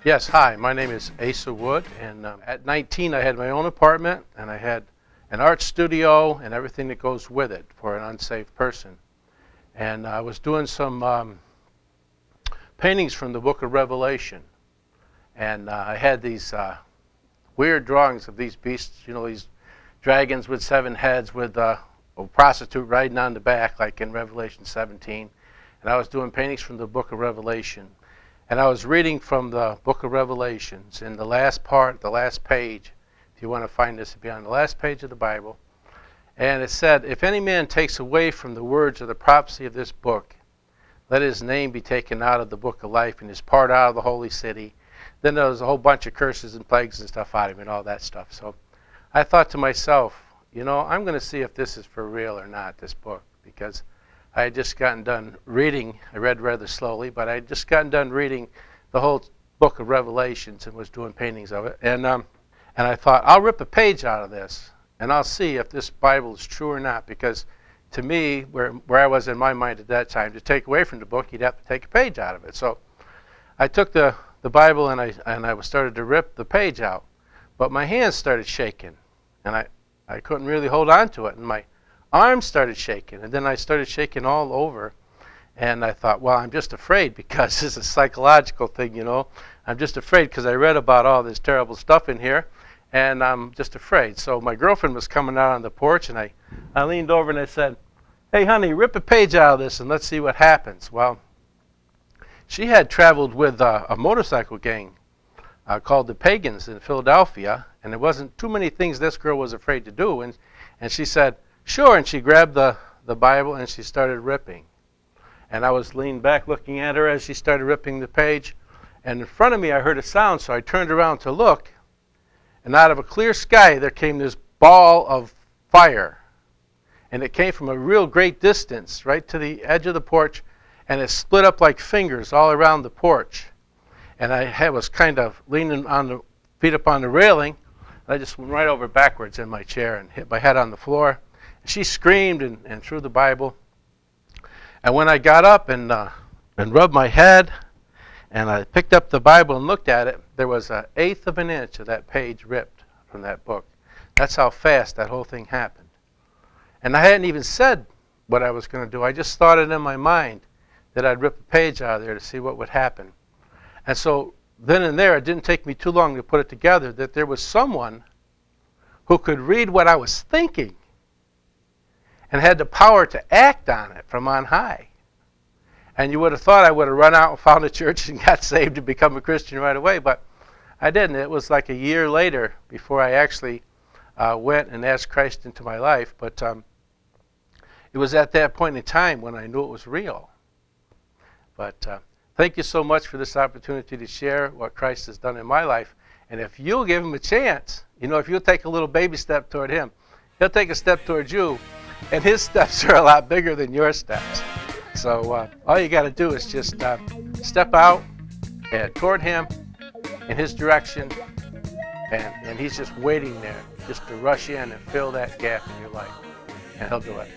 Yes, hi, my name is Asa Wood, and at 19 I had my own apartment, and I had an art studio and everything that goes with it for an unsaved person. And I was doing some paintings from the book of Revelation, and I had these weird drawings of these beasts, these dragons with 7 heads with a prostitute riding on the back like in Revelation 17. And I was doing paintings from the book of Revelation. And I was reading from the book of Revelations in the last part, the last page. If you want to find this, it'll be on the last page of the Bible. And it said, if any man takes away from the words of the prophecy of this book, let his name be taken out of the book of life and his part out of the holy city. Then there was a whole bunch of curses and plagues and stuff out of him and all that stuff. So I thought to myself, I'm going to see if this is for real or not, this book, because I had just gotten done reading. I read rather slowly, but I had just gotten done reading the whole book of Revelations and was doing paintings of it. And I thought, I'll rip a page out of this, and I'll see if this Bible is true or not, because to me, where I was in my mind at that time, to take away from the book, you'd have to take a page out of it. So I took the Bible and I started to rip the page out, but my hands started shaking, and I couldn't really hold on to it, and my arms started shaking, and then I started shaking all over, and I thought, well, I'm just afraid because it's a psychological thing, I'm just afraid because I read about all this terrible stuff in here, and I'm just afraid. So my girlfriend was coming out on the porch, and I leaned over and I said, hey, honey, rip a page out of this and let's see what happens. Well, she had traveled with a motorcycle gang called the Pagans in Philadelphia, and there wasn't too many things this girl was afraid to do, and she said, sure, and she grabbed the Bible and she started ripping. And I was leaned back looking at her as she started ripping the page, and in front of me I heard a sound, so I turned around to look, and out of a clear sky there came this ball of fire, and it came from a real great distance right to the edge of the porch, and it split up like fingers all around the porch. And I was kind of leaning on the feet up on the railing, and I just went right over backwards in my chair and hit my head on the floor. She screamed and threw the Bible. And when I got up and rubbed my head, and I picked up the Bible and looked at it, there was 1/8 of an inch of that page ripped from that book. That's how fast that whole thing happened. And I hadn't even said what I was going to do. I just thought it in my mind that I'd rip a page out of there to see what would happen. And so then and there, it didn't take me too long to put it together that there was someone who could read what I was thinking and had the power to act on it from on high. And you would have thought I would have run out and found a church and got saved and become a Christian right away, but I didn't. It was like a year later before I actually went and asked Christ into my life, but it was at that point in time when I knew it was real. But thank you so much for this opportunity to share what Christ has done in my life. And if you'll give him a chance, if you'll take a little baby step toward him, he'll take a step towards you. And his steps are a lot bigger than your steps. So all you got to do is just step out toward him in his direction. And he's just waiting there just to rush in and fill that gap in your life. And he'll do it.